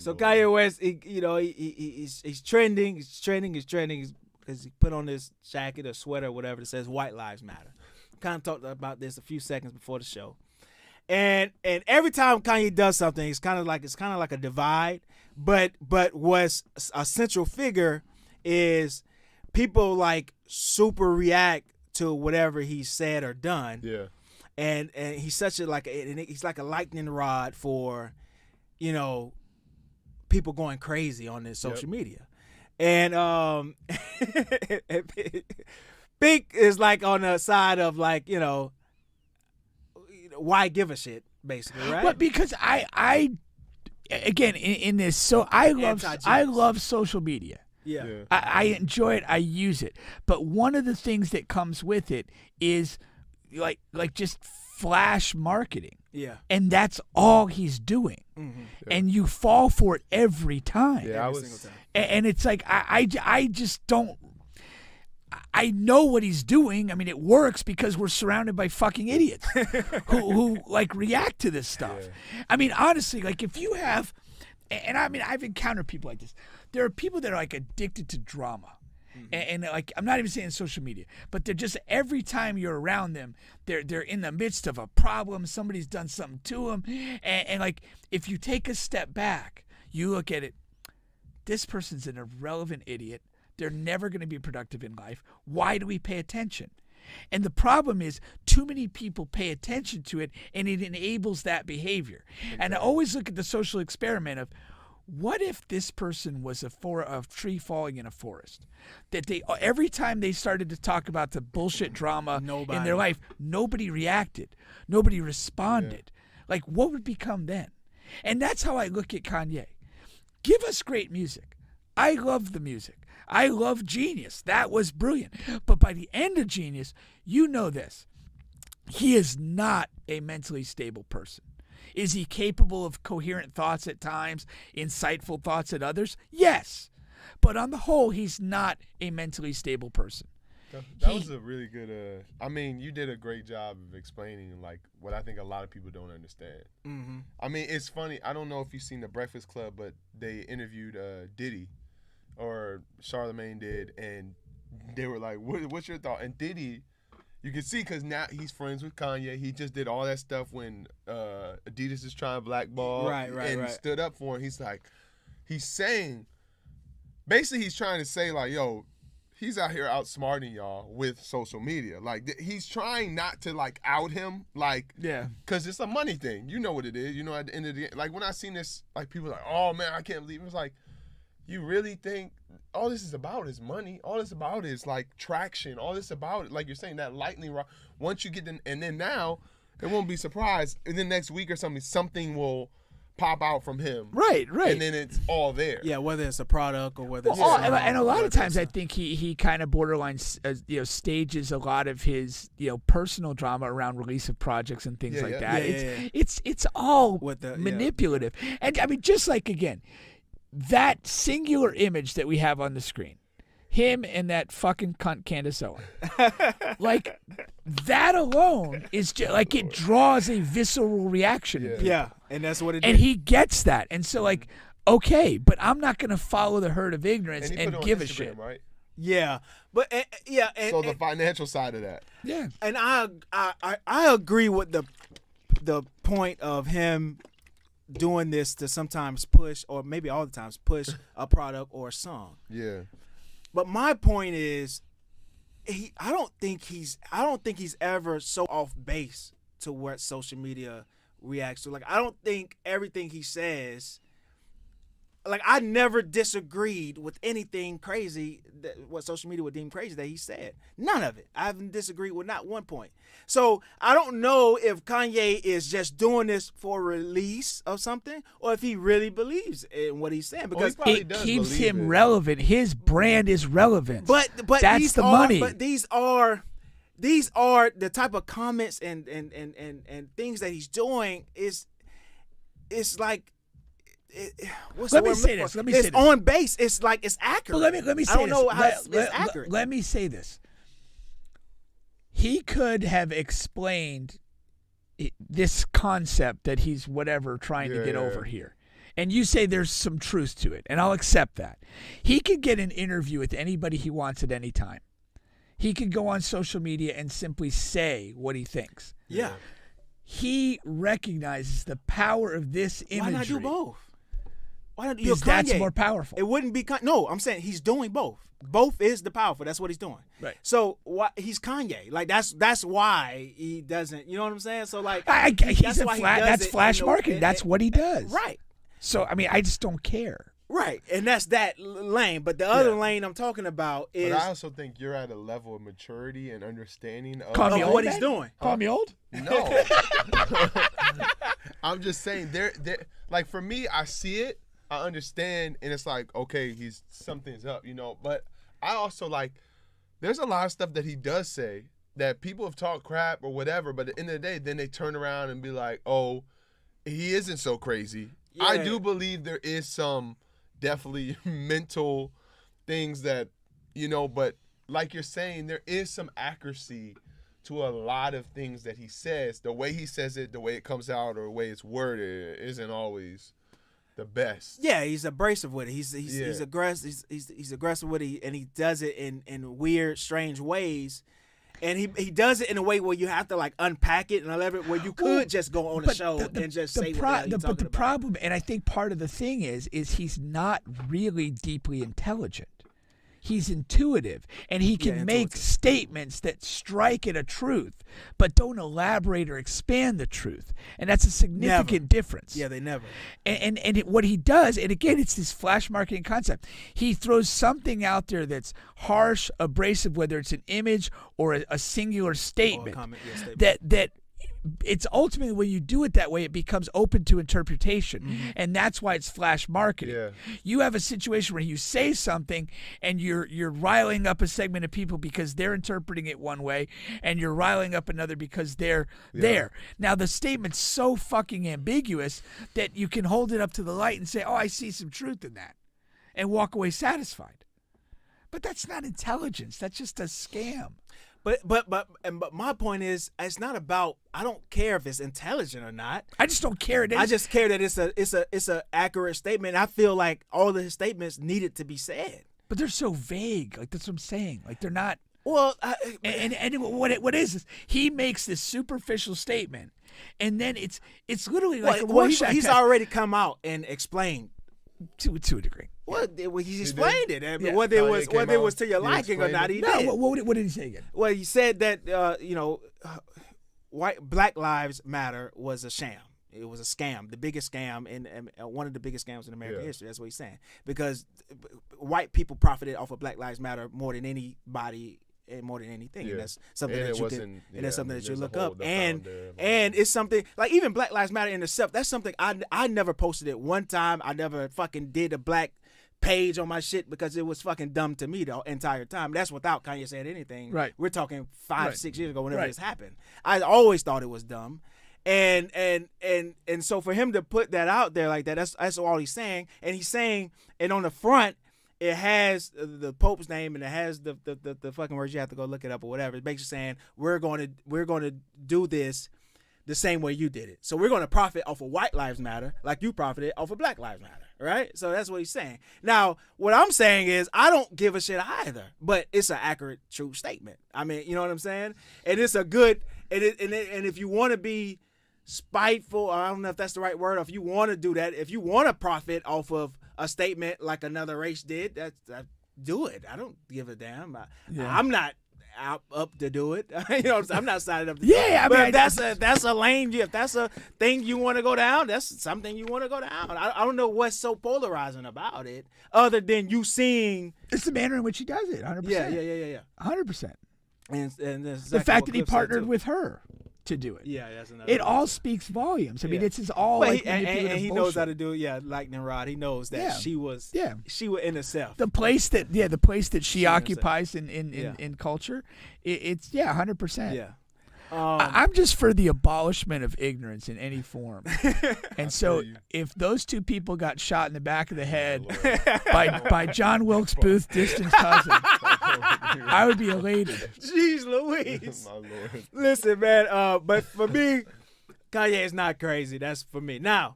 So Kanye West, he's trending. He's trending because he put on this jacket or sweater or whatever that says "White Lives Matter." Kind of talked about this a few seconds before the show, and every time Kanye does something, it's kind of like a divide. But what's a central figure is people like super react to whatever he said or done. Yeah. And he's such he's like a lightning rod for, people going crazy on this social media. And Pink is like on the side of like, why give a shit, basically, right? But because I again in this, so I love social media. Yeah. I enjoy it. I use it. But one of the things that comes with it is like just flash marketing. Yeah. And that's all he's doing. Mm-hmm. Yeah. And you fall for it every time. Yeah, Every single time. And it's like I just don't. I know what he's doing. I mean, it works because we're surrounded by fucking idiots who like react to this stuff. Yeah. I mean, honestly, like if you have, and I mean, I've encountered people like this. There are people that are like addicted to drama. And like, I'm not even saying social media, but they're just, every time you're around them, they're in the midst of a problem. Somebody's done something to them. And like, if you take a step back, you look at it, this person's an irrelevant idiot. They're never going to be productive in life. Why do we pay attention? And the problem is too many people pay attention to it, and it enables that behavior. Exactly. And I always look at the social experiment of, what if this person was a tree falling in a forest? That they, every time they started to talk about the bullshit drama in their life, nobody reacted. Nobody responded. Yeah. Like, what would become then? And that's how I look at Kanye. Give us great music. I love the music. I love Genius. That was brilliant. But by the end of Genius, you know this. He is not a mentally stable person. Is he capable of coherent thoughts at times, insightful thoughts at others? Yes. But on the whole, he's not a mentally stable person. That was a really good, I mean, you did a great job of explaining, like, what I think a lot of people don't understand. Mm-hmm. I mean, it's funny. I don't know if you've seen The Breakfast Club, but they interviewed Diddy, or Charlamagne did, and they were like, what's your thought? And Diddy, you can see, because now he's friends with Kanye. He just did all that stuff when Adidas is trying to blackball and stood up for him. He's like, he's saying, basically he's trying to say like, yo, he's out here outsmarting y'all with social media. Like, he's trying not to like out him, like, because it's a money thing. You know what it is. You know, at the end of the day, like when I seen this, like people are like, oh man, I can't believe it. It's like, you really think all this is about is money? All this about is like traction. All this about, like you're saying, that lightning rod. Once you get in, and then now, it won't be surprised. In the next week or something will pop out from him. Right. And then it's all there. Yeah, whether it's a product or whether it's and a lot of times I think he kind of borderline stages a lot of his personal drama around release of projects and things like that. It's all manipulative. And I mean, just like, again, that singular image that we have on the screen, him and that fucking cunt Candace Owen, like that alone is just like, it draws a visceral reaction. Yeah, and that's what it and he gets that. And so like, okay, but I'm not going to follow the herd of ignorance and give a shit. Right? Yeah, but so the financial side of that. Yeah, and I agree with the point of him doing this to sometimes push, or maybe all the times push, a product or a song. Yeah. But my point is, I don't think he's ever so off base to what social media reacts to. Like, I don't think everything he says, like, I never disagreed with anything crazy what social media would deem crazy that he said. None of it. I haven't disagreed with not one point. So I don't know if Kanye is just doing this for release of something, or if he really believes in what he's saying, because it keeps him relevant. His brand is relevant. But that's the money. But these are the type of comments and things that he's doing is like. Let me say this. It's on base. It's like, it's accurate. Well, let me say this. I don't know how it's accurate. Let me say this. He could have explained this concept that he's trying to get over here, and you say there's some truth to it, and I'll accept that. He could get an interview with anybody he wants at any time. He could go on social media and simply say what he thinks. Yeah. He recognizes the power of this imagery. Why not do both? Why not? Because that's more powerful. It wouldn't be no. I'm saying he's doing both. Both is the powerful. That's what he's doing. Right. So he's Kanye. Like that's why he doesn't. You know what I'm saying? So like that's flash marketing. That's what he does. Right. So I mean, I just don't care. Right, and that's that lane. But the other lane I'm talking about is. But I also think you're at a level of maturity and understanding of what he's doing. Call me old? No. I'm just saying, like for me, I see it, I understand, and it's like, okay, something's up, But I also there's a lot of stuff that he does say that people have talked crap or whatever, but at the end of the day, then they turn around and be like, oh, he isn't so crazy. Yeah. I do believe there is some definitely mental things that, but like you're saying, there is some accuracy to a lot of things that he says. The way he says it, the way it comes out, or the way it's worded isn't always the best. Yeah, he's abrasive with it. He's aggressive. He's aggressive with it, and he does it in weird, strange ways. And he does it in a way where you have to unpack it and where you could just go on the show and just say what the hell you're talking about. Problem, and I think part of the thing is he's not really deeply intelligent. He's intuitive, and he can make statements that strike at a truth, but don't elaborate or expand the truth, and that's a significant difference. Yeah, they never. And what he does, and again, it's this flash marketing concept. He throws something out there that's harsh, abrasive, whether it's an image or a singular statement, that it's ultimately when you do it that way, it becomes open to interpretation, and that's why it's flash marketing. Yeah. You have a situation where you say something and you're riling up a segment of people because they're interpreting it one way, and you're riling up another because they're there. Now the statement's so fucking ambiguous that you can hold it up to the light and say, "Oh, I see some truth in that," and walk away satisfied. But that's not intelligence. That's just a scam. But my point is, it's not about. I don't care if it's intelligent or not. I just don't care. I just care that it's a accurate statement. I feel like all of his statements needed to be said. But they're so vague. Like that's what I'm saying. Like they're not. Well, and what is this? He makes this superficial statement, and then it's literally like a Rorschach he's test. already come out and explained to a degree. Well, he explained it. I mean, whether it was to your liking or not, he did. What did he say again? Well, he said that Black Lives Matter was a sham. It was a scam, the biggest scam and one of the biggest scams in American history. That's what he's saying, because white people profited off of Black Lives Matter more than anybody and more than anything. And that's something that you can, and that's something that you look up. And it's something like even Black Lives Matter in itself. That's something I never posted it one time. I never fucking did a black page on my shit because it was fucking dumb to me the entire time. That's without Kanye saying anything. Right. We're talking 5-6 years ago whenever this happened. I always thought it was dumb. And so for him to put that out there like that, that's all he's saying. And he's saying, and on the front it has the Pope's name and it has the fucking words. You have to go look it up or whatever. It's basically saying we're going to do this the same way you did it. So we're going to profit off of White Lives Matter like you profited off of Black Lives Matter, right? So that's what he's saying. Now, what I'm saying is I don't give a shit either, but it's an accurate, true statement. I mean, you know what I'm saying? And it's a good, and if you want to be spiteful, or I don't know if that's the right word, or if you want to do that, if you want to profit off of a statement like another race did, that do it. I don't give a damn. I'm not up to do it. You know what I'm saying? I'm not signing up to do it. I but mean, if that's a lane, if that's a thing you want to go down, that's something you want to go down. I don't know what's so polarizing about it other than you seeing. It's the manner in which he does it, 100%. Yeah. 100%. And that's the fact that he partnered with her to do it. Yeah, that's another. It all speaks volumes. I mean, it's all but like and he knows bullshit. how to do it. Yeah, lightning rod. He knows that she was in herself. The place that she occupies in culture, it's 100%. Yeah. I'm just for the abolishment of ignorance in any form. And so if those two people got shot in the back of the head by John Wilkes Booth, distant cousin, I would be elated. Jeez Louise. My Lord. Listen, man, but for me, Kanye is not crazy. That's for me. Now,